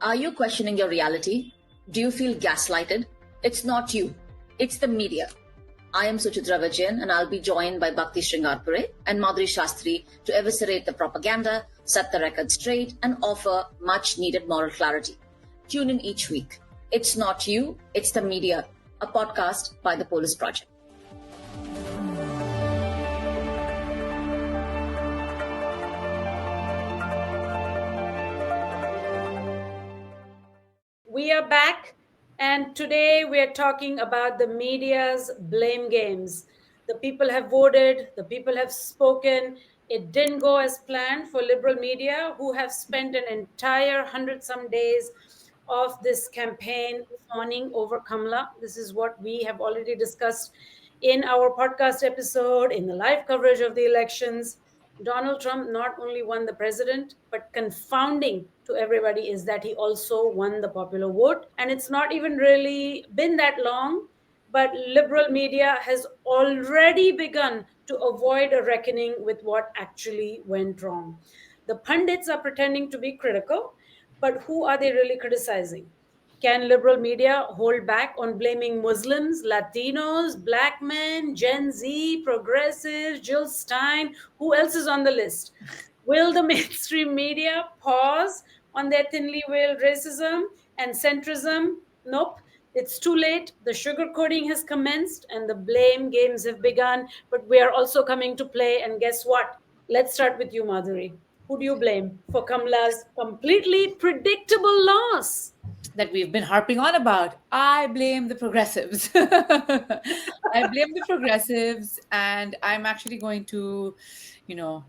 Are you questioning your reality? Do you feel gaslighted? It's not you, it's the media. I am Suchitra Vijayan and I'll be joined by Bhakti Sringarpure and Madhuri Shastri to eviscerate the propaganda, set the record straight, and offer much needed moral clarity. Tune in each week. It's not you, it's the media, a podcast by the Polis Project. We are back, and today we are talking about the media's blame games. The people have voted, the people have spoken. It didn't go as planned for liberal media, who have spent an entire 100-some days of this campaign fawning over Kamala. This is what we have already discussed in our podcast episode, in the live coverage of the elections. Donald Trump not only won the president, but confounding to everybody is that he also won the popular vote. And it's not even really been that long, but liberal media has already begun to avoid a reckoning with what actually went wrong. The pundits are pretending to be critical, but who are they really criticizing? Can liberal media hold back on blaming Muslims, Latinos, black men, Gen Z, progressives, Jill Stein? Who else is on the list? Will the mainstream media pause on their thinly veiled racism and centrism? Nope. It's too late. The sugarcoating has commenced and the blame games have begun, but we are also coming to play. And guess what? Let's start with you, Madhuri. Who do you blame for Kamala's completely predictable loss? That we've been harping on about. I blame the progressives. I blame the progressives, and I'm actually going to,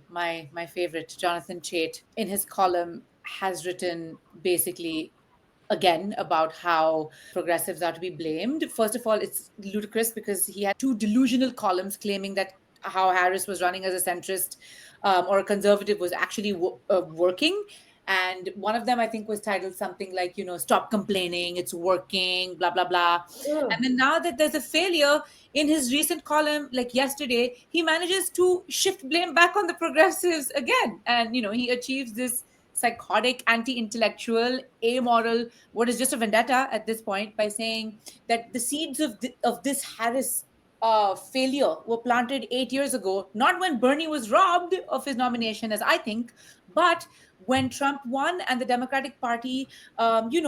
my favorite, Jonathan Chait, in his column has written basically again about how progressives are to be blamed. First of all, it's ludicrous because he had two delusional columns claiming that how Harris was running as a centrist or a conservative was actually working. And one of them, I think, was titled something like, stop complaining, it's working, blah, blah, blah. Ugh. And then now that there's a failure in his recent column, like yesterday, he manages to shift blame back on the progressives again. And, he achieves this psychotic, anti-intellectual, amoral, what is just a vendetta at this point by saying that the seeds of this Harris failure were planted 8 years ago, not when Bernie was robbed of his nomination, as I think, but when Trump won and the Democratic Party,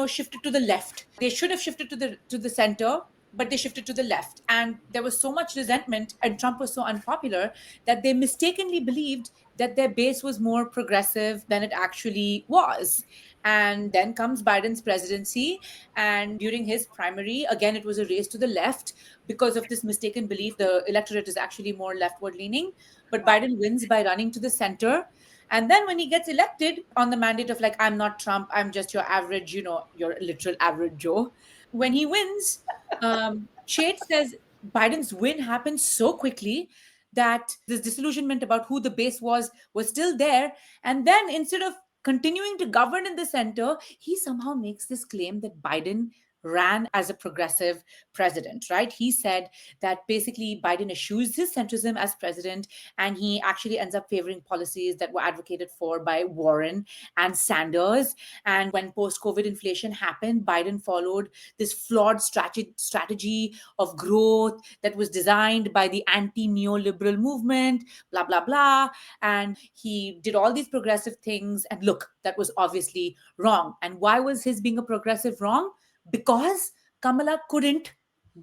shifted to the left. They should have shifted to the center, but they shifted to the left. And there was so much resentment, and Trump was so unpopular that they mistakenly believed that their base was more progressive than it actually was. And then comes Biden's presidency. And during his primary, again, it was a race to the left because of this mistaken belief the electorate is actually more leftward leaning. But Biden wins by running to the center. And then when he gets elected on the mandate of like, I'm not Trump, I'm just your average, your literal average Joe. When he wins, Chait says Biden's win happened so quickly that this disillusionment about who the base was still there. And then instead of continuing to govern in the center, he somehow makes this claim that Biden ran as a progressive president, right? He said that basically Biden eschews his centrism as president, and he actually ends up favoring policies that were advocated for by Warren and Sanders. And when post-COVID inflation happened, Biden followed this flawed strategy of growth that was designed by the anti-neoliberal movement, blah, blah, blah. And he did all these progressive things. And look, that was obviously wrong. And why was his being a progressive wrong? Because Kamala couldn't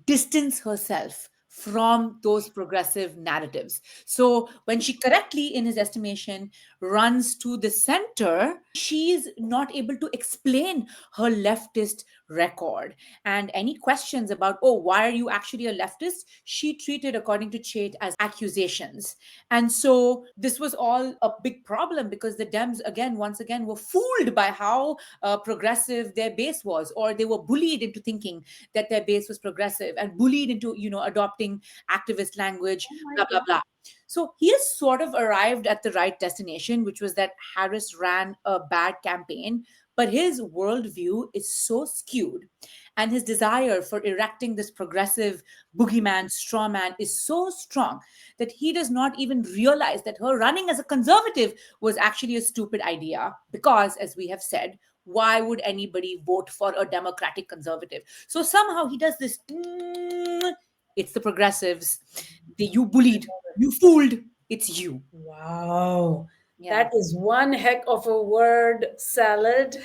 distance herself from those progressive narratives. So when she correctly, in his estimation, runs to the center, she's not able to explain her leftist record. And any questions about, why are you actually a leftist? She treated, according to Chait, as accusations. And so this was all a big problem because the Dems, once again, were fooled by how progressive their base was, or they were bullied into thinking that their base was progressive and bullied into, adopting activist language, blah, blah, blah. So he has sort of arrived at the right destination, which was that Harris ran a bad campaign, but his worldview is so skewed. And his desire for erecting this progressive boogeyman, straw man is so strong that he does not even realize that her running as a conservative was actually a stupid idea. Because, as we have said, why would anybody vote for a democratic conservative? So somehow he does this, it's the progressives, you bullied, you fooled, it's you. Wow. Yeah. That is one heck of a word salad.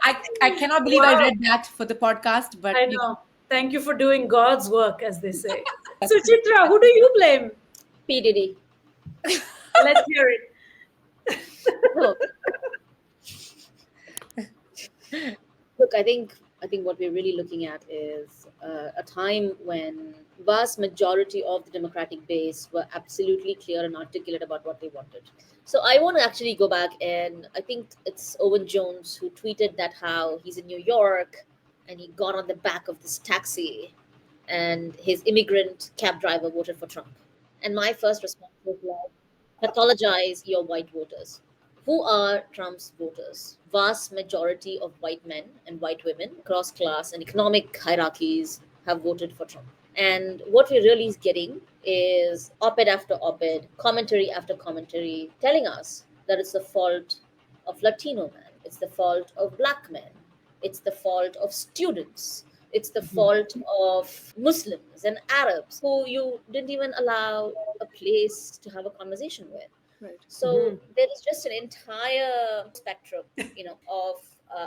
I cannot believe I Wow. read that for the podcast, but I you know, know. Thank you for doing God's work, as they say. Suchitra, who do you blame? P. Diddy. Let's hear it. Look, look, I think what we're really looking at is a time when vast majority of the Democratic base were absolutely clear and articulate about what they wanted. So I want to actually go back, and I think it's Owen Jones who tweeted that how he's in New York and he got on the back of this taxi and his immigrant cab driver voted for Trump. And my first response was like, pathologize your white voters. Who are Trump's voters? Vast majority of white men and white women across class and economic hierarchies have voted for Trump. And what we're really getting is op-ed after op-ed, commentary after commentary, telling us that it's the fault of Latino men, it's the fault of black men, it's the fault of students, it's the fault of Muslims and Arabs who you didn't even allow a place to have a conversation with. right. So there is just an entire spectrum, of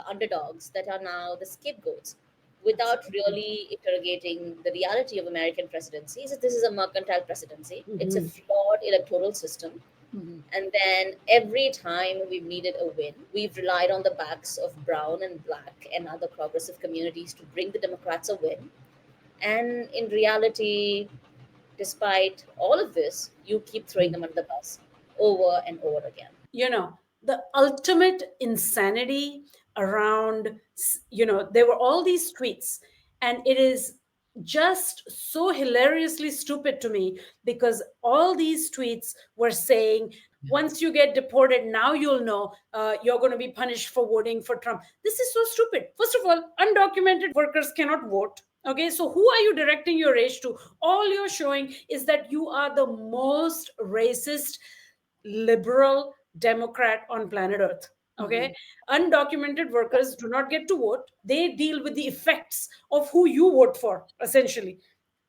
underdogs that are now the scapegoats, without really interrogating the reality of American presidency. So this is a mercantile presidency. It's a flawed electoral system. Mhm. And then every time we've needed a win, we've relied on the backs of brown and black and other progressive communities to bring the Democrats a win. And in reality, despite all of this, you keep throwing them under the bus over and over again. The ultimate insanity around, there were all these tweets, and it is just so hilariously stupid to me because all these tweets were saying, once you get deported, now you'll know you're going to be punished for voting for Trump. This is so stupid. First of all, undocumented workers cannot vote. Okay, so who are you directing your rage to? All you're showing is that you are the most racist liberal Democrat on planet Earth. Okay. Undocumented workers do not get to vote. They deal with the effects of who you vote for, essentially.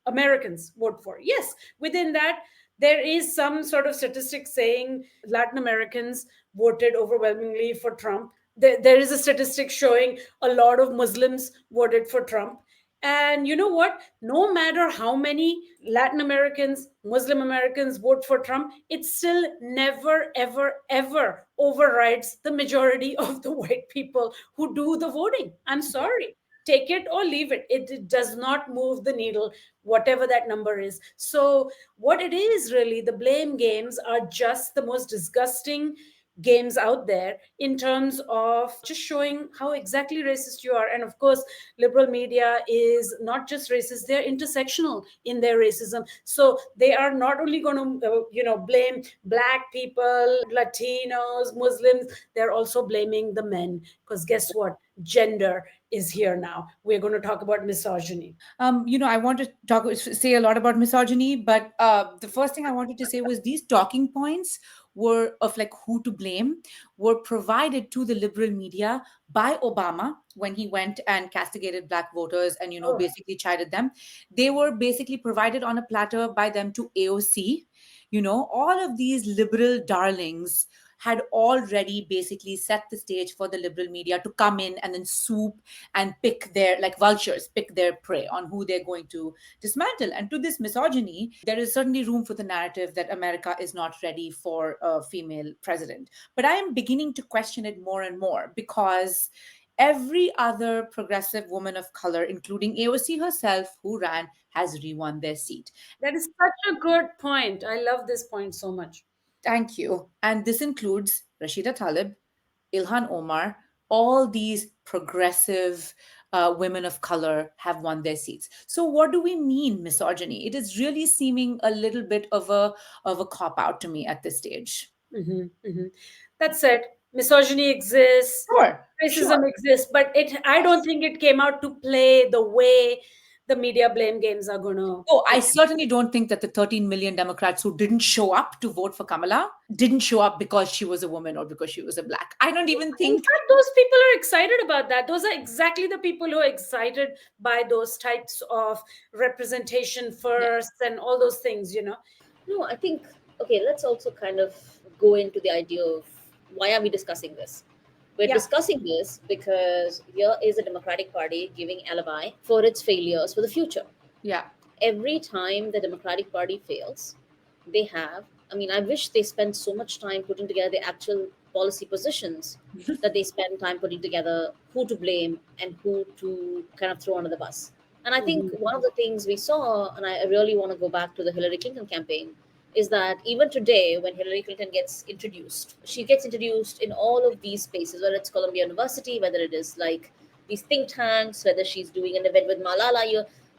Americans vote for. Yes, within that, there is some sort of statistic saying Latin Americans voted overwhelmingly for Trump. There is a statistic showing a lot of Muslims voted for Trump. And you know what? No matter how many Latin Americans, Muslim Americans vote for Trump, it still never, ever, ever overrides the majority of the white people who do the voting. I'm sorry. Take it or leave it. It does not move the needle, whatever that number is. So, what it is really, the blame games are just the most disgusting games out there in terms of just showing how exactly racist you are. And of course, liberal media is not just racist, they're intersectional in their racism. So they are not only going to blame black people, Latinos, Muslims, they're also blaming the men, because guess what, gender is here now. We're going to talk about misogyny. I want to say a lot about misogyny, but the first thing I wanted to say was these talking points were of like who to blame were provided to the liberal media by Obama when he went and castigated black voters and Oh. basically chided them. They were basically provided on a platter by them to AOC. All of these liberal darlings had already basically set the stage for the liberal media to come in and then swoop and pick their, like vultures, pick their prey on who they're going to dismantle. And to this misogyny, there is certainly room for the narrative that America is not ready for a female president. But I am beginning to question it more and more because every other progressive woman of color, including AOC herself, who ran, has re-won their seat. That is such a good point. I love this point so much. Thank you. And this includes Rashida Tlaib, Ilhan Omar, all these progressive women of color have won their seats. So what do we mean misogyny? It is really seeming a little bit of a cop out to me at this stage. That said, misogyny exists, Sure. racism exists, but I don't think it came out to play the way the media blame games are going to. Oh, I certainly don't think that the 13 million Democrats who didn't show up to vote for Kamala didn't show up because she was a woman or because she was a black. I don't even In think. fact, those people are excited about that. Those are exactly the people who are excited by those types of representation Yeah. first and all those things, No, I think, okay, let's also kind of go into the idea of why are we discussing this? We're Yeah. discussing this because here is a Democratic Party giving alibi for its failures for the future. Yeah. Every time the Democratic Party fails, they have, I mean, I wish they spent so much time putting together the actual policy positions that they spend time putting together who to blame and who to kind of throw under the bus. And I think Mhm. one of the things we saw, and I really want to go back to the Hillary Clinton campaign, is that even today, when Hillary Clinton gets introduced, she gets introduced in all of these spaces, whether it's Columbia University, whether it is like these think tanks, whether she's doing an event with Malala,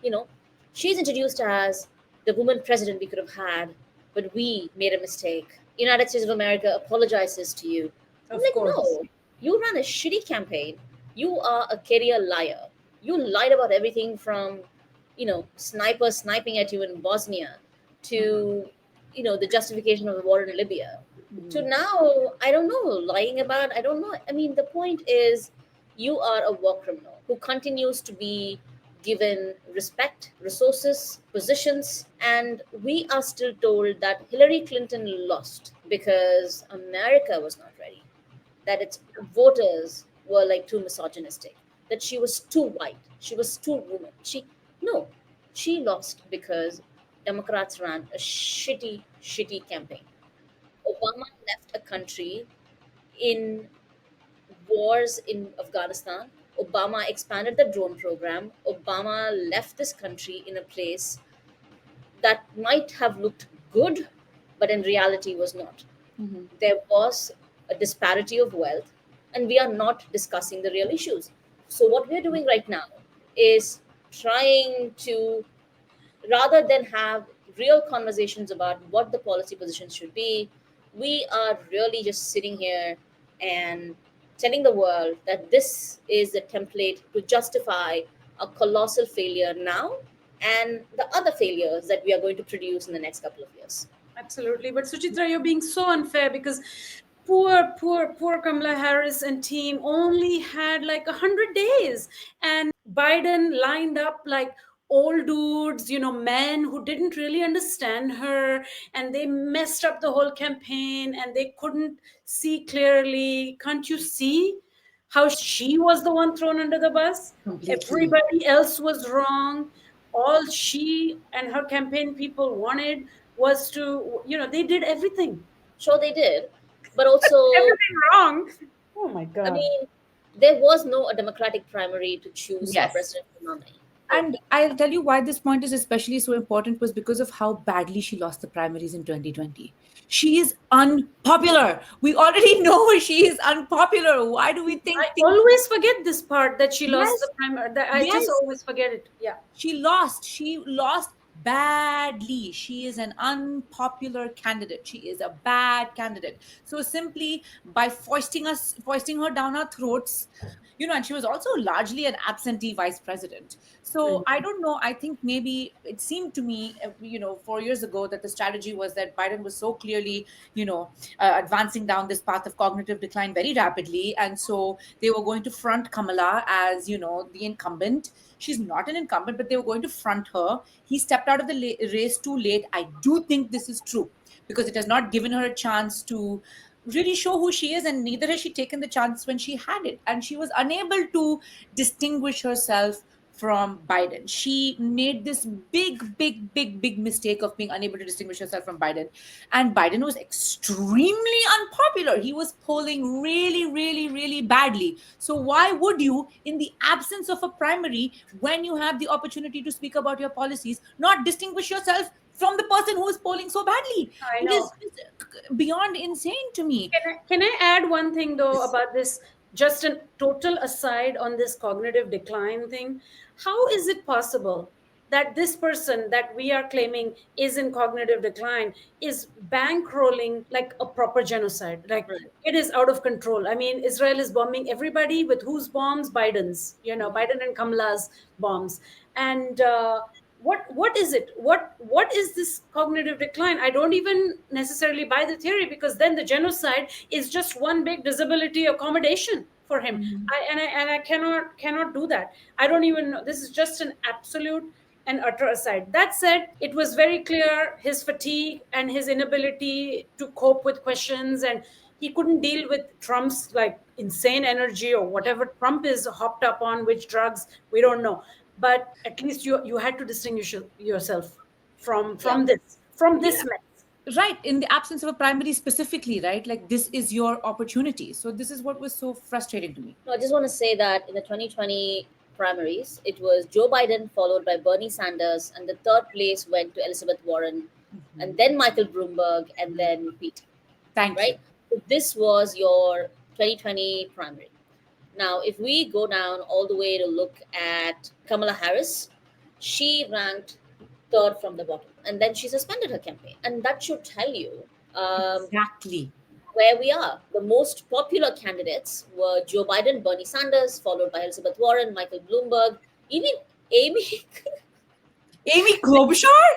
you know, she's introduced as the woman president we could have had, but we made a mistake. United States of America apologizes to you. I'm Of like, course. no, you ran a shitty campaign. You are a career liar. You lied about everything from, snipers sniping at you in Bosnia to, the justification of the war in Libya to Mhm. now, I don't know, lying about, I don't know. I mean, the point is you are a war criminal who continues to be given respect, resources, positions, and we are still told that Hillary Clinton lost because America was not ready, that its voters were like too misogynistic, that she was too white, she was too woman. No, she lost because Democrats ran a shitty, shitty campaign. Obama left a country in wars in Afghanistan. Obama expanded the drone program. Obama left this country in a place that might have looked good, but in reality was not. Mhm. There was a disparity of wealth, and we are not discussing the real issues. So, what we're doing right now is trying to, rather than have real conversations about what the policy positions should be, we are really just sitting here and telling the world that this is the template to justify a colossal failure now and the other failures that we are going to produce in the next couple of years. Absolutely. But Suchitra, you're being so unfair because poor Kamala Harris and team only had like 100 days. And Biden lined up like old dudes, men who didn't really understand her, and they messed up the whole campaign and they couldn't see clearly. Can't you see how she was the one thrown under the bus? Completely. Everybody else was wrong. All she and her campaign people wanted was to, they did everything. Sure, they did, but also, Everything wrong. Oh my I God. mean, there was no a democratic primary to choose a Yes. presidential nominee. And I'll tell you why this point is especially so important was because of how badly she lost the primaries in 2020. She is unpopular. We already know she is unpopular. Why do we I think things? always forget this part that she lost the Yes, primary. That I just yes. always forget it. Yeah. She lost. She lost badly. She is an unpopular candidate. She is a bad candidate. So simply by foisting her down our throats, and she was also largely an absentee vice president. So I Mhm. don't know. I think maybe it seemed to me, 4 years ago, that the strategy was that Biden was so clearly, advancing down this path of cognitive decline very rapidly, and so they were going to front Kamala as, the incumbent. She's not an incumbent, but they were going to front her. He stepped out of the race too late. I do think this is true because it has not given her a chance to really show who she is, and neither has she taken the chance when she had it. And she was unable to distinguish herself from Biden. She made this big, big, big, big mistake of being unable to distinguish herself from Biden. And Biden was extremely unpopular. He was polling really, really, really badly. So, why would you, in the absence of a primary, when you have the opportunity to speak about your policies, not distinguish yourself from the person who is polling so badly? I It know. is beyond insane to me. Can I add one thing though about this? Just a total aside on this cognitive decline thing. How is it possible that this person that we are claiming is in cognitive decline is bankrolling like a proper genocide. Like, Right. it is out of control. I mean, Israel is bombing everybody with whose bombs? Biden's, Biden and Kamala's bombs. And what is it? What is this cognitive decline? I don't even necessarily buy the theory, because then the genocide is just one big disability accommodation for him. I cannot do that. I don't even know. This is just an absolute and utter aside. That said, it was very clear his fatigue and his inability to cope with questions, and he couldn't deal with Trump's like insane energy or whatever Trump is hopped up on, which drugs we don't know. But at least you had to distinguish yourself Yeah. from Yeah. this mess. Right, in the absence of a primary specifically, right? Like, this is your opportunity. So this is what was so frustrating to me. No, I just want to say that in the 2020 primaries, it was Joe Biden followed by Bernie Sanders, and the third place went to Elizabeth Warren, and then Michael Bloomberg, and then Pete. Thank you. Right? So this was your 2020 primary. Now, if we go down all the way to look at Kamala Harris, she ranked third from the bottom, and then she suspended her campaign. And that should tell you Exactly. where we are. The most popular candidates were Joe Biden, Bernie Sanders, followed by Elizabeth Warren, Michael Bloomberg, even Amy. Amy Klobuchar?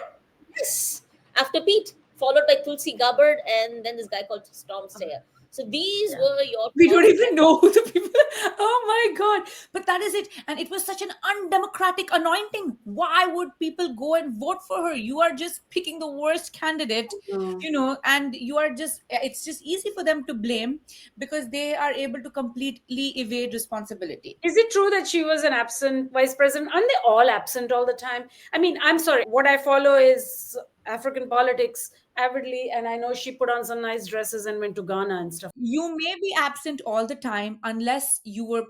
Yes, after Pete, followed by Tulsi Gabbard, and then this guy called Storm Steyer. So these were your. We don't even know who the people. Oh my God. But that is it. And it was such an undemocratic anointing. Why would people go and vote for her? You are just picking the worst candidate, and you are just, it's just easy for them to blame because they are able to completely evade responsibility. Is it true that she was an absent vice president? Aren't they all absent all the time? I mean, I'm sorry. What I follow is African politics avidly, and I know she put on some nice dresses and went to Ghana and stuff. You may be absent all the time unless you were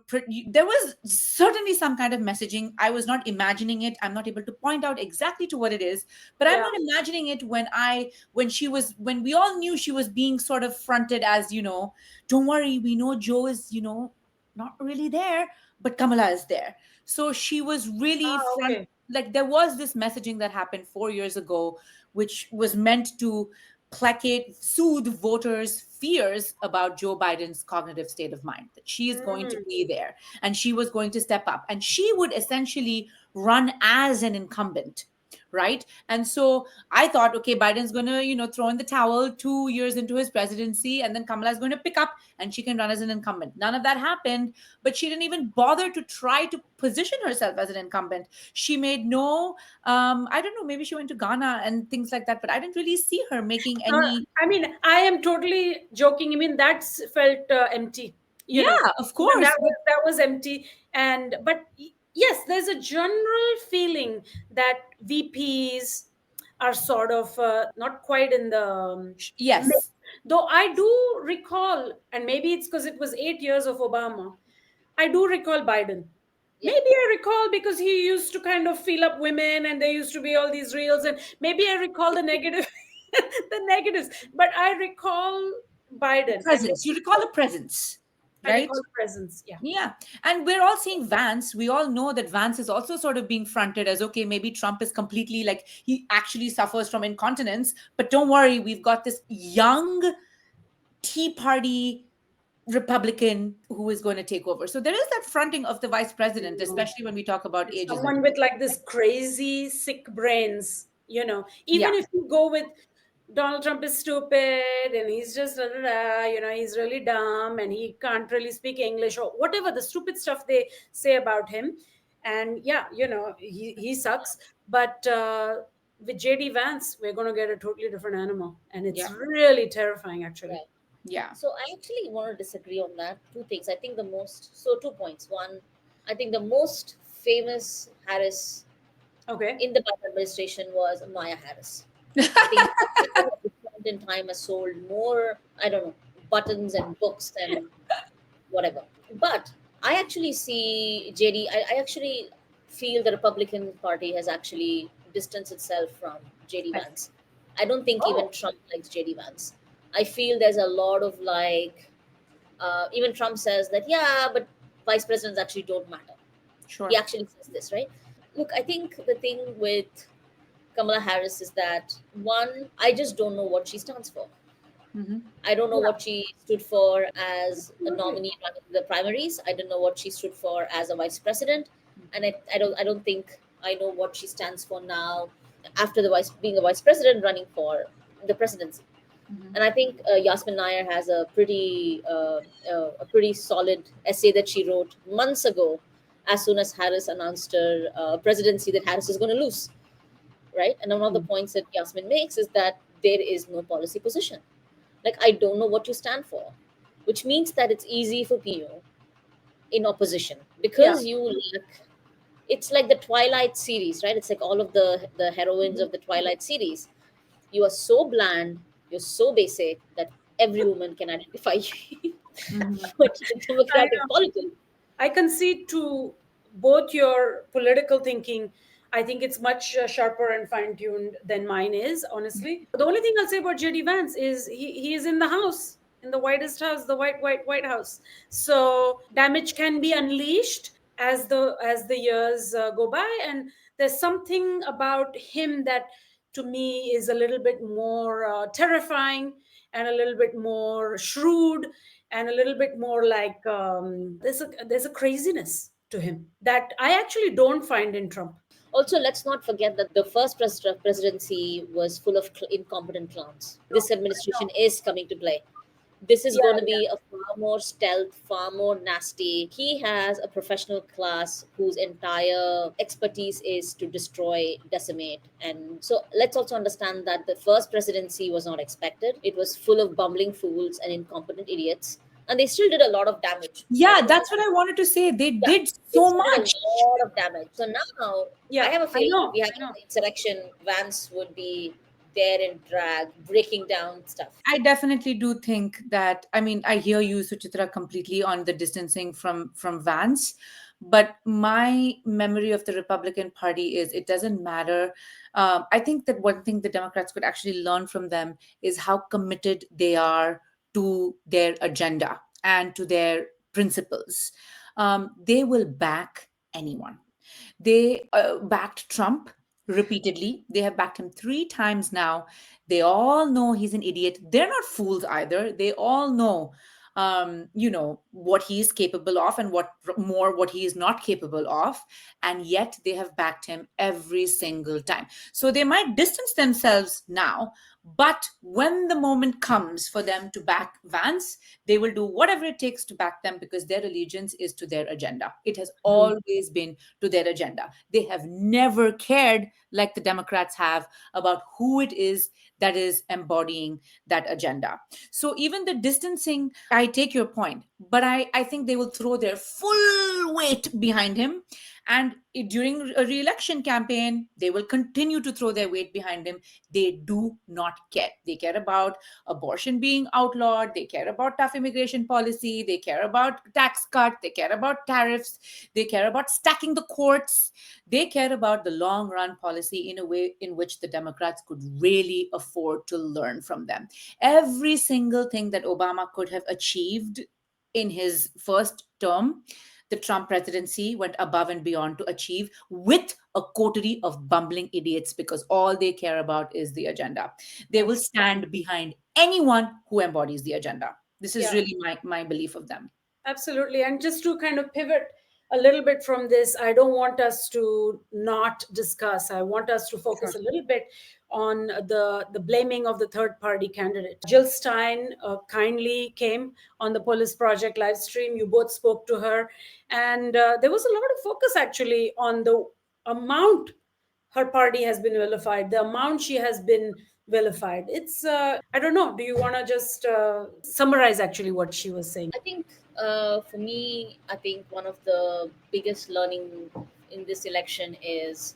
there was certainly some kind of messaging. I was not imagining it. I'm not able to point out exactly to what it is, but I'm Yeah. not imagining it when we all knew she was being sort of fronted as, don't worry, we know Joe is, not really there, but Kamala is there. So she was really front. Okay. Like, there was this messaging that happened 4 years ago, which was meant to soothe voters' fears about Joe Biden's cognitive state of mind, that she is going to be there and she was going to step up and she would essentially run as an incumbent. Right. And so I thought, okay, Biden's going to, throw in the towel 2 years into his presidency, and then Kamala is going to pick up and she can run as an incumbent. None of that happened, but she didn't even bother to try to position herself as an incumbent. She made no, I don't know, maybe she went to Ghana and things like that, but I didn't really see her making any. I mean, I am totally joking. I mean, that's felt empty. Of course. That was empty. But yes, there's a general feeling that VPs are sort of not quite in the Yes. mix. Though I do recall, and maybe it's because it was 8 years of Obama, I do recall Biden. Yeah. Maybe I recall because he used to kind of feel up women and there used to be all these reels, and maybe I recall the negative the negatives, but I recall Biden. Presence. You recall the presence, I right? recall the presence. Yeah. Yeah. And we're all seeing Vance. We all know that Vance is also sort of being fronted as, okay, maybe Trump is completely like, he actually suffers from incontinence, but don't worry, we've got this young Tea Party Republican who is going to take over. So there is that fronting of the vice president, especially when we talk about ageism. Someone with like this crazy sick brains, even if you go with Donald Trump is stupid and he's just he's really dumb and he can't really speak English or whatever the stupid stuff they say about him, and he sucks, but with JD Vance we're going to get a totally different animal, and it's really terrifying actually. Right. Yeah. So I actually want to disagree on that. Two things. I think 2 points. One, I think the most famous Harris Okay. in the Biden administration was Maya Harris. I think at this point in time has sold more, I don't know, buttons and books and whatever. But I actually see JD, I actually feel the Republican Party has actually distanced itself from JD Vance. I don't think even Trump likes JD Vance. I feel there's a lot of even Trump says that, but vice presidents actually don't matter. Sure. He actually says this, right? Look, I think the thing with Kamala Harris is that, one, I just don't know what she stands for. Mm-hmm. I don't know Yeah, what she stood for as a absolutely. nominee running the primaries. I don't know what she stood for as a vice president, and I don't think I know what she stands for now after the vice being a vice president running for the presidency. Mm-hmm. And I think Yasmin Nair has a pretty solid essay that she wrote months ago, as soon as Harris announced her presidency, that Harris is going to lose, right? And one of the points that Yasmin makes is that there is no policy position. Like, I don't know what you stand for, which means that it's easy for you in opposition Yeah. because you lack. It's like the Twilight series, right? It's like all of the heroines of the Twilight series. You are so bland, you're so basic that every woman can identify you. Mm-hmm. But in I democratic know. politics, I concede to both your political thinking. I think it's much sharper and fine tuned than mine is, honestly. The only thing I'll say about JD Vance is he is in the house, in the whitest house, the white house. So damage can be unleashed as the years go by, and there's something about him that to me is a little bit more terrifying and a little bit more shrewd and a little bit more like there's a craziness to him that I actually don't find in Trump. also, let's not forget that the first presidency was full of incompetent clowns. This administration is coming to play. This is Yeah, going to yeah. be a far more stealth, far more nasty. He has a professional class whose entire expertise is to destroy, decimate. And so let's also understand that the first presidency was not expected. It was full of bumbling fools and incompetent idiots. And they still did a lot of damage, by Yeah, the way. that's what I wanted to say. They Yeah, did they so still did a much. lot of damage. So now I Yeah, have a I feeling if know, we have I know. an insurrection, Vance would be there in drag, breaking down stuff. I definitely do think that. I mean, I hear you, Suchitra, completely on the distancing from Vance, but my memory of the Republican Party is it doesn't matter. I think that one thing the Democrats could actually learn from them is how committed they are to their agenda and to their principles. They will back anyone. They backed Trump repeatedly. They have backed him three times now. They all know he's an idiot. They're not fools either. They all know, what he is capable of and what he is not capable of. And yet they have backed him every single time. So they might distance themselves now, but when the moment comes for them to back Vance, they will do whatever it takes to back them because their allegiance is to their agenda. It has Mhm. always been to their agenda. They have never cared, like the Democrats have, about who it is that is embodying that agenda. So even the distancing, I take your point, but I think they will throw their full weight behind him. And during a re-election campaign, they will continue to throw their weight behind him. They do not care. They care about abortion being outlawed. They care about tough immigration policy. They care about tax cut. They care about tariffs. They care about stacking the courts. They care about the long run policy in a way in which the Democrats could really afford to learn from them. Every single thing that Obama could have achieved in his first term, the Trump presidency went above and beyond to achieve with a coterie of bumbling idiots because all they care about is the agenda. They will Yes. stand behind anyone who embodies the agenda. This is Yeah. really my belief of them. Absolutely. And just to kind of pivot a little bit from this, I don't want us to not discuss. I want us to Sure. focus a little bit on the blaming of the third party candidate. Jill Stein kindly came on the Polis Project live stream. You both spoke to her. And there was a lot of focus actually on the amount her party has been vilified, the amount she has been vilified. It's, I don't know. Do you want to just summarize actually what she was saying? I think for me, I think one of the biggest learning in this election is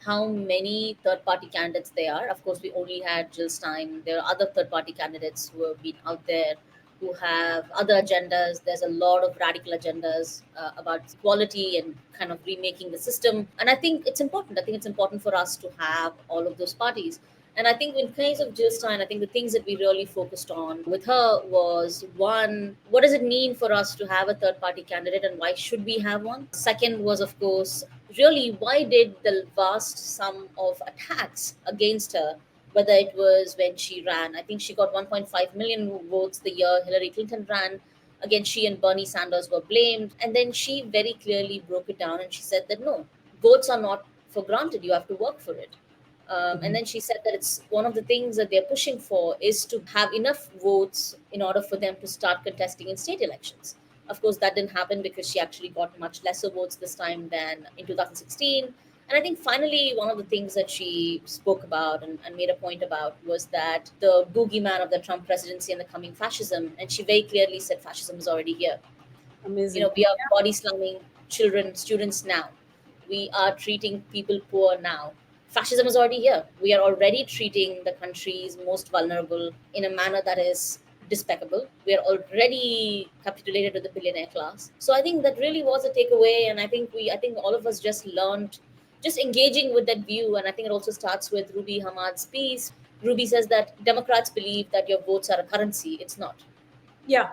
how many third party candidates there are. Of course, we only had Jill Stein. There are other third party candidates who have been out there who have other agendas. There's a lot of radical agendas about equality and kind of remaking the system. And I think it's important. I think it's important for us to have all of those parties. And I think in case of Jill Stein, I think the things that we really focused on with her was one, what does it mean for us to have a third party candidate and why should we have one? Second was, of course, really why did the vast sum of attacks against her, whether it was when she ran, I think she got 1.5 million votes the year Hillary Clinton ran. Again, she and Bernie Sanders were blamed. And then she very clearly broke it down and she said that no, votes are not for granted, you have to work for it. And then she said that it's one of the things that they're pushing for is to have enough votes in order for them to start contesting in state elections. Of course, that didn't happen because she actually got much lesser votes this time than in 2016. And I think finally, one of the things that she spoke about and made a point about was that the boogeyman of the Trump presidency and the coming fascism. And she very clearly said fascism is already here. Amazing. We are body slamming children, students now. We are treating people poor now. Fascism is already here. We are already treating the country's most vulnerable in a manner that is despicable. We are already capitulated to the billionaire class. So I think that really was a takeaway, and I think all of us just learned, just engaging with that view. And I think it also starts with Ruby Hamad's piece. Ruby says that Democrats believe that your votes are a currency. It's not. Yeah,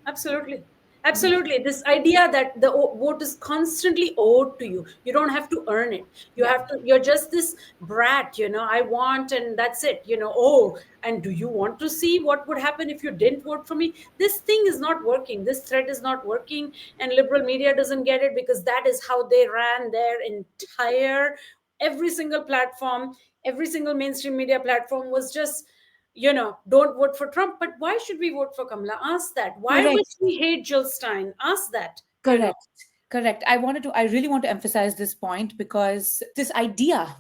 absolutely. Absolutely. This idea that the vote is constantly owed to you. You don't have to earn it. You Yeah. have to, you're just this brat, I want, and that's it, Oh, and do you want to see what would happen if you didn't vote for me? This thing is not working. This thread is not working. And liberal media doesn't get it because that is how they ran their entire, every single platform, every single mainstream media platform was just don't vote for Trump. But why should we vote for Kamala? Ask that. Why would Correct. we hate Jill Stein? Ask that. Correct. Correct. I really want to emphasize this point because this idea,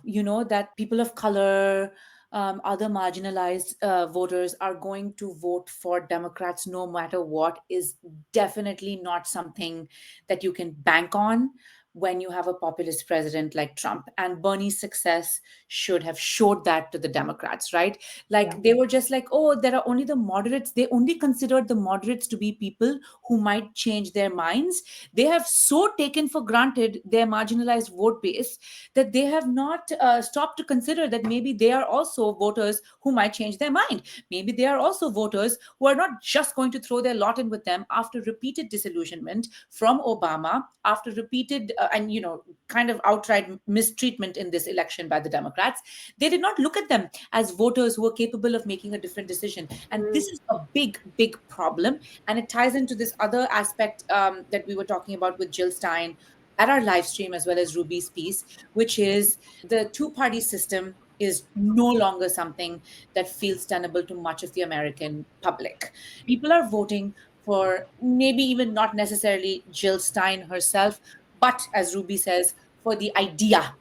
that people of color, other marginalized voters are going to vote for Democrats no matter what is definitely not something that you can bank on when you have a populist president like Trump. And Bernie's success should have showed that to the Democrats, right? Like Yeah. they were just like, oh, there are only the moderates. They only considered the moderates to be people who might change their minds. They have so taken for granted their marginalized vote base that they have not stopped to consider that maybe they are also voters who might change their mind. Maybe they are also voters who are not just going to throw their lot in with them after repeated disillusionment from Obama, after repeated and kind of outright mistreatment in this election by the Democrats. They did not look at them as voters who were capable of making a different decision. And this is a big, big problem. And it ties into this other aspect that we were talking about with Jill Stein at our live stream, as well as Ruby's piece, which is the two-party system is no longer something that feels tenable to much of the American public. People are voting for maybe even not necessarily Jill Stein herself, but as Ruby says, for the idea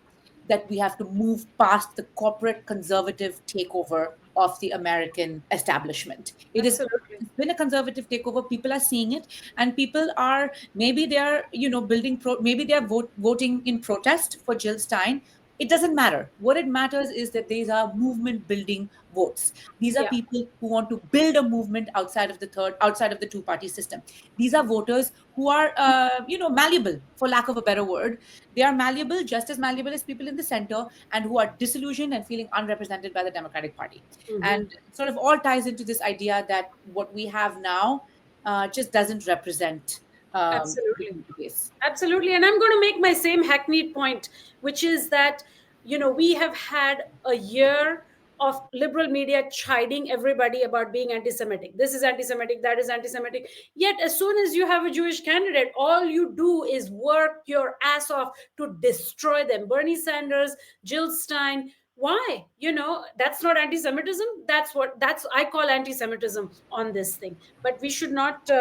that we have to move past the corporate conservative takeover of the American establishment. Absolutely. It's been a conservative takeover. People are seeing it, and people are maybe they are building maybe they are voting in protest for Jill Stein. It doesn't matter. What it matters is that these are movement building votes. These are Yeah. people who want to build a movement outside of the two party system. These are voters who are malleable, for lack of a better word. They are malleable, just as malleable as people in the center, and who are disillusioned and feeling unrepresented by the Democratic Party. Mhm. And it sort of all ties into this idea that what we have now just doesn't represent the Absolutely. voter base. Absolutely. And I'm going to make my same hackneyed point, which is that, we have had a year of liberal media chiding everybody about being anti Semitic. This is anti Semitic, that is anti Semitic. Yet, as soon as you have a Jewish candidate, all you do is work your ass off to destroy them. Bernie Sanders, Jill Stein. Why? That's not anti Semitism. I call anti Semitism on this thing. But we should not.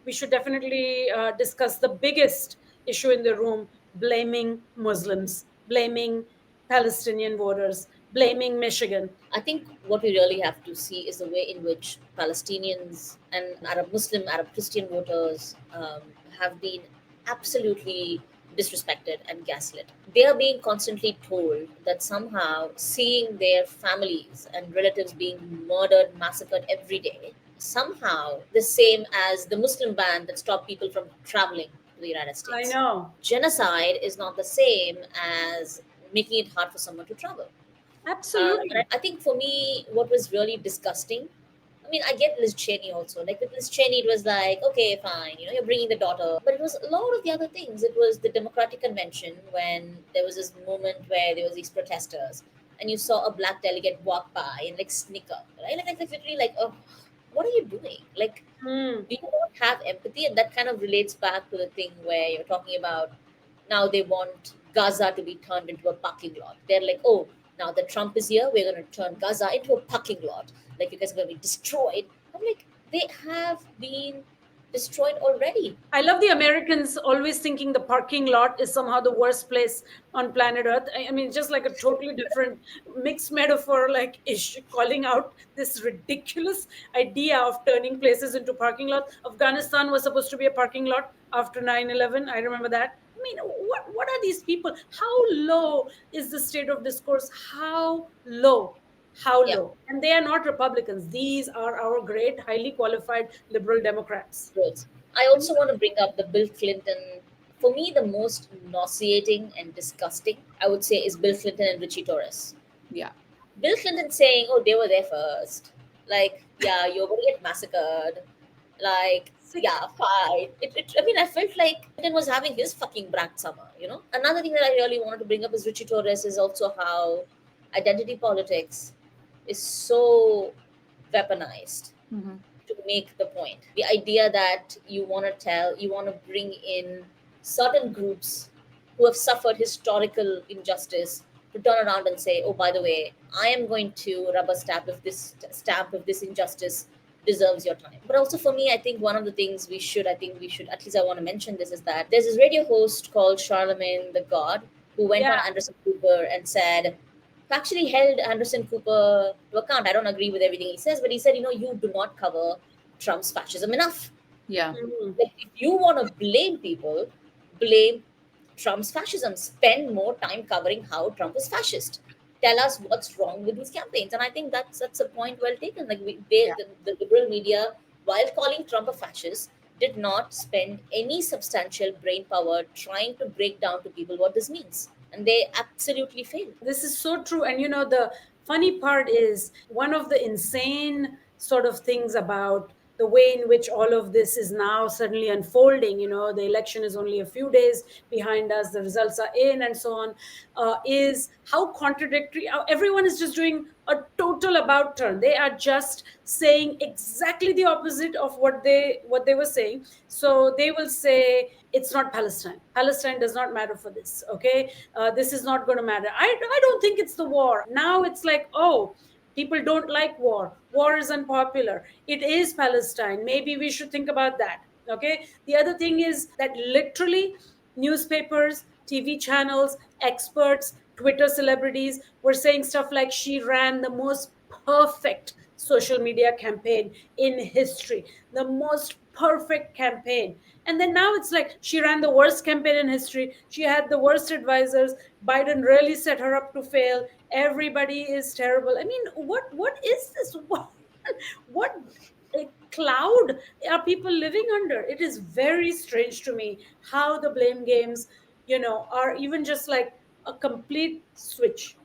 We should definitely discuss the biggest issue in the room: blaming Muslims, blaming Palestinian voters, blaming Michigan. I think what we really have to see is the way in which Palestinians and Arab Muslim, Arab Christian voters have been absolutely disrespected and gaslit. They are being constantly told that somehow seeing their families and relatives being murdered, massacred every day, somehow the same as the Muslim ban that stopped people from traveling to the United I States. know. Genocide is not the same as making it hard for someone to travel. Absolutely. I think for me, what was really disgusting, I mean, I get Liz Cheney also. Like with Liz Cheney, it was like, okay, fine, you're bringing the daughter. But it was a lot of the other things. It was the Democratic Convention when there was this moment where there was these protesters, and you saw a black delegate walk by and like snicker, right? Like literally, like, oh, what are you doing? Like, Mm. do you not have empathy? And that kind of relates back to the thing where you're talking about now they want Gaza to be turned into a parking lot. They're like, oh, now that Trump is here, we're going to turn Gaza into a parking lot. Like, you guys are going to be destroyed. I'm like, they have been destroyed already. I love the Americans always thinking the parking lot is somehow the worst place on planet Earth. I mean, just like a totally different mixed metaphor, like ish, calling out this ridiculous idea of turning places into parking lots. Afghanistan was supposed to be a parking lot after 9/11. I remember that. I mean, what are these people? How low is the state of discourse? How low? How Yeah, low? And they are not Republicans. These are our great, highly qualified liberal Democrats. roads. I also want to bring up the Bill Clinton. For me, the most nauseating and disgusting, I would say, is Bill Clinton and Richie Torres. Yeah. Bill Clinton saying, "Oh, they were there first." Like, yeah, you're going to get massacred. Like, Sick. yeah, fine. I mean, I felt like Clinton was having his fucking black summer. Another thing that I really wanted to bring up is Richie Torres is also how identity politics is so weaponized Hmm. to make the point. The idea that you want to bring in certain groups who have suffered historical injustice to turn around and say, oh, by the way, I am going to rubber stamp if this injustice deserves your time. But also for me, I think one of the things we should, at least I want to mention this, is that there's this radio host called Charlemagne the God who went on Yeah. Anderson Cooper and said, actually held Anderson Cooper to account. I don't agree with everything he says, but he said, you do not cover Trump's fascism enough. Yeah. Mm. Like, if you want to blame people, blame Trump's fascism. Spend more time covering how Trump is fascist. Tell us what's wrong with these campaigns. And I think that's a point well taken. Like Yeah. the liberal media, while calling Trump a fascist, did not spend any substantial brain power trying to break down to people what this means. And they absolutely failed. This is so true. And the funny part is one of the insane sort of things about the way in which all of this is now suddenly unfolding. The election is only a few days behind us, the results are in, and so on, is how contradictory. How everyone is just doing a total about turn. They are just saying exactly the opposite of what they were saying. So they will say it's not Palestine. Palestine does not matter for this. Okay, this is not going to matter. I don't think it's the war. Now it's like, oh, people don't like war. War is unpopular. It is Palestine. Maybe we should think about that. Okay. The other thing is that literally newspapers, TV channels, experts, Twitter celebrities were saying stuff like she ran the most perfect social media campaign in history, the most perfect campaign. And then now it's like she ran the worst campaign in history. She had the worst advisors. Biden really set her up to fail. Everybody is terrible. I mean, what is this? What a cloud are people living under? It is very strange to me how the blame games, are even just like a complete switch.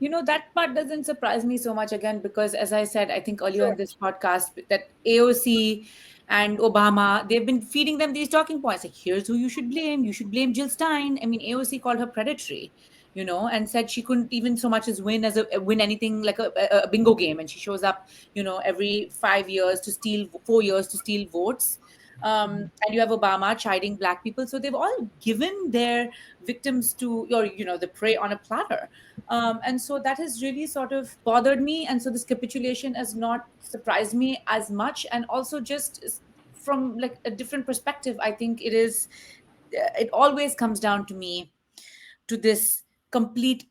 That part doesn't surprise me so much again because, as I said, I think earlier in Sure. this podcast, that AOC and Obama, they've been feeding them these talking points like, here's who you should blame. You should blame Jill Stein. I mean, AOC called her predatory, and said she couldn't even so much as win anything like a bingo game. And she shows up, every 5 years to steal, 4 years to steal votes. And you have Obama chiding black people. So they've all given their victims to, or, the prey on a platter. And so that has really sort of bothered me. And so this capitulation has not surprised me as much. And also just from like a different perspective, I think it always comes down to me to this complete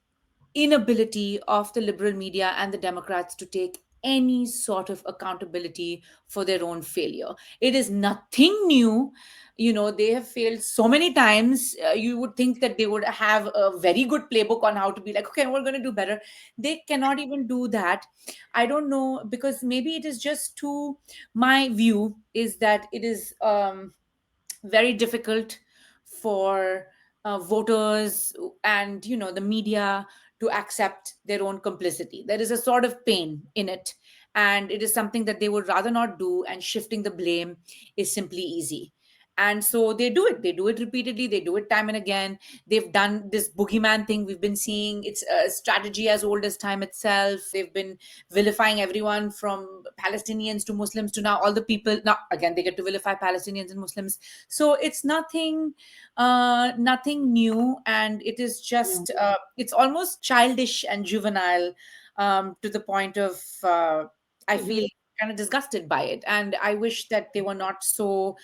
inability of the liberal media and the Democrats to take any sort of accountability for their own failure. It is nothing new. They have failed so many times. You would think that they would have a very good playbook on how to be like, okay, we're going to do better. They cannot even do that. I don't know, because maybe it is just too, my view is that it is very difficult for voters and the media to accept their own complicity. There is a sort of pain in it, and it is something that they would rather not do, and shifting the blame is simply easy. And so they do it repeatedly, they do it time and again. They've done this boogeyman thing we've been seeing. It's a strategy as old as time itself. They've been vilifying everyone from Palestinians to Muslims to now all the people. Now again, they get to vilify Palestinians and Muslims. So it's nothing new, and it is just it's almost childish and juvenile, to the point of I feel kind of disgusted by it. And I wish that they were not so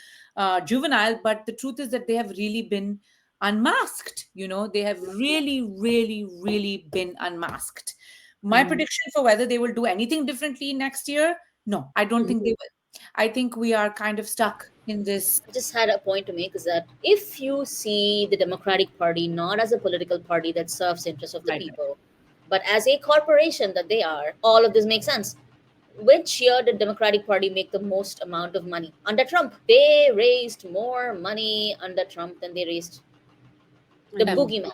juvenile, but the truth is that they have really been unmasked. They have really, really, really been unmasked. My prediction for whether they will do anything differently next year, no, I don't think they will. I think we are kind of stuck in this. I just had a point to make, is that if you see the Democratic Party not as a political party that serves the interests of the Right. people, but as a corporation that they are, all of this makes sense. Which year did Democratic Party make the most amount of money? Under Trump. They raised more money under Trump than they raised the Um, boogeyman.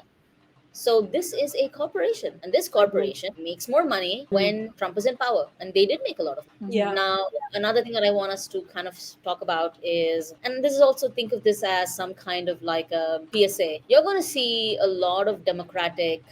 So this is a corporation, and this corporation makes more money when Trump is in power, and they did make a lot of money. Yeah. Now, another thing that I want us to kind of talk about is, and this is also, think of this as some kind of like a PSA. You're going to see a lot of Democratic,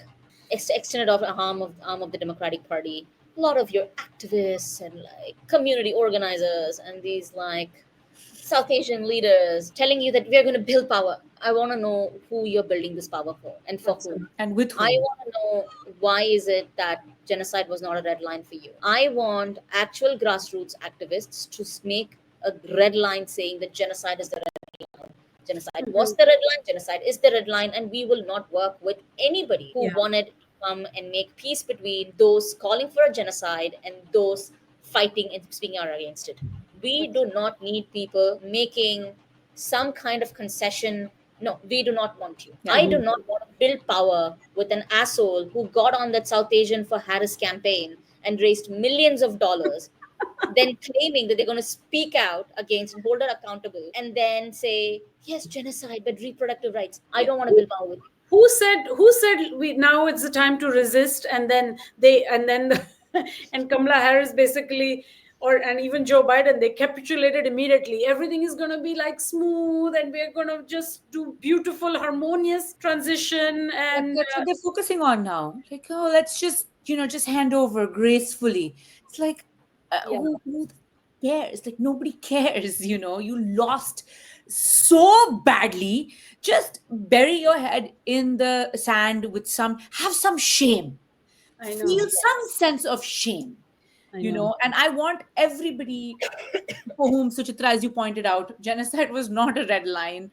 extended arm of the Democratic Party, a lot of your activists and like community organizers and these like South Asian leaders telling you that we're going to build power. I want to know who you're building this power for and for whom. and with I whom? want to know, why is it that genocide was not a red line for you? I want actual grassroots activists to make a red line saying that genocide is the red line. Genocide was the red line, genocide is the red line, and we will not work with anybody who wanted to come and make peace between those calling for a genocide and those fighting and speaking out against it. We do not need people making some kind of concession. No, we do not want you. I do not want to build power with an asshole who got on that South Asian for Harris campaign and raised millions of dollars, then claiming that they're going to speak out against and hold her accountable, and then say, yes, genocide, but reproductive rights. I don't want to build power with you. Who said we now it's the time to resist, and then and Kamala Harris basically, and even Joe Biden, they capitulated immediately. Everything is going to be like smooth, and we're going to just do beautiful harmonious transition. And That's what they're focusing on now. Like, oh, let's just hand over gracefully. It's like, who cares? Like, nobody cares. You lost so badly. Just bury your head in the sand with have some shame. I know. Feel some sense of shame. And I want everybody for whom, Suchitra, as you pointed out, genocide was not a red line,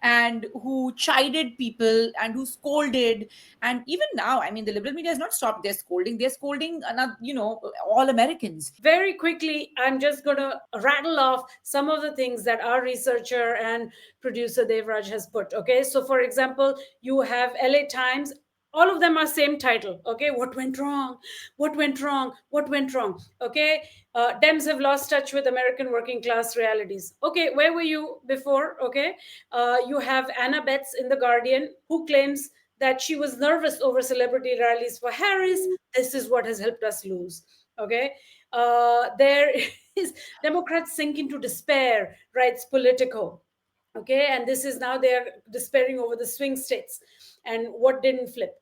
and who chided people and who scolded. And even now, I mean, the liberal media has not stopped their scolding. They're scolding another, all Americans. Very quickly, I'm just going to rattle off some of the things that our researcher and producer Devraj has put. Okay, so for example, you have LA Times. All of them are same title. Okay, what went wrong? What went wrong? What went wrong? Okay, Dems have lost touch with American working class realities. Okay, where were you before? Okay, you have Anna Betts in The Guardian, who claims that she was nervous over celebrity rallies for Harris. This is what has helped us lose. Okay, there is Democrats sink into despair, writes Politico. Okay, and this is now they're despairing over the swing states and what didn't flip.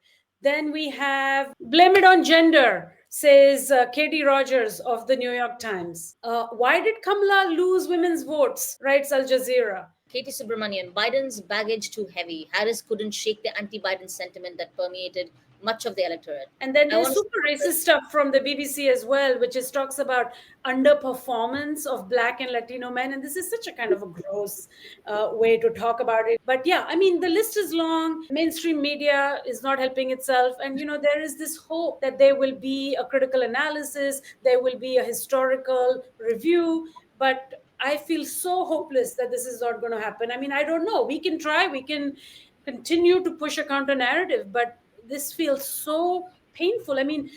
Then we have blame it on gender, says Katie Rogers of the New York Times. Why did Kamala lose women's votes, writes Al Jazeera. Katie Subramanian, Biden's baggage too heavy. Harris couldn't shake the anti-Biden sentiment that permeated much of the electorate. And then there's super racist stuff from the BBC as well, which talks about underperformance of Black and Latino men. And this is such a kind of a gross way to talk about it. But yeah, I mean, the list is long. Mainstream media is not helping itself. And, there is this hope that there will be a critical analysis, there will be a historical review. But I feel so hopeless that this is not going to happen. I mean, I don't know. We can try, we can continue to push a counter narrative, but this feels so painful. I mean,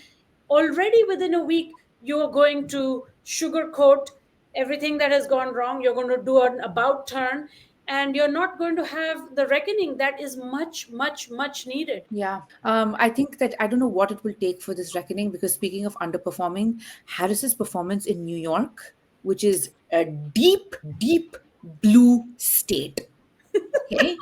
already within a week, you're going to sugarcoat everything that has gone wrong. You're going to do an about turn. and you're not going to have the reckoning that is much, much, much needed. Yeah. I think that I don't know what it will take for this reckoning, because speaking of underperforming, Harris's performance in New York, which is a deep, deep blue state, okay,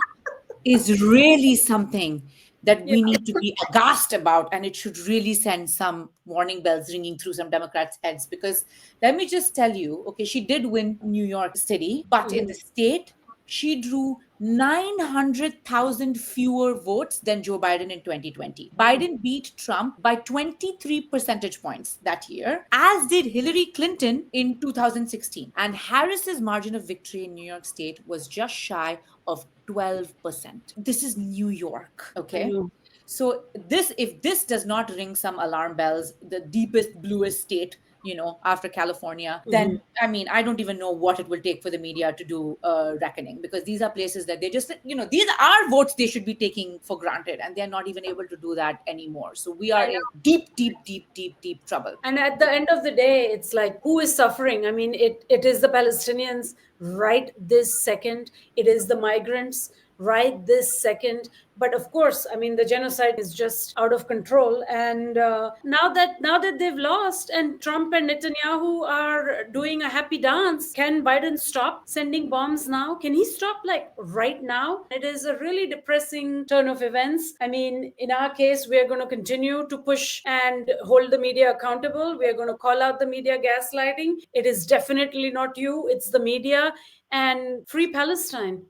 is really something that Yeah. we need to be aghast about. And it should really send some warning bells ringing through some Democrats' heads. Because let me just tell you, okay, she did win New York City, but in the state, she drew 900,000 fewer votes than Joe Biden in 2020. Biden beat Trump by 23 percentage points that year, as did Hillary Clinton in 2016. And Harris's margin of victory in New York State was just shy of 12%. This is New York, I okay? know. So this, if this does not ring some alarm bells, the deepest, bluest state, after California, then I mean, I don't even know what it will take for the media to do a reckoning, because these are places that they just, these are votes they should be taking for granted, and they're not even able to do that anymore. So we are I know. in deep, deep, deep, deep, deep trouble. And at the end of the day, it's like, who is suffering? I mean, it is the Palestinians right this second, it is the migrants right this second. But of course, I mean, the genocide is just out of control. And now that they've lost, and Trump and Netanyahu are doing a happy dance, can Biden stop sending bombs now? Can he stop, like, right now? It is a really depressing turn of events. I mean, in our case, we are going to continue to push and hold the media accountable. We are going to call out the media gaslighting. It is definitely not you, it's the media. And free Palestine.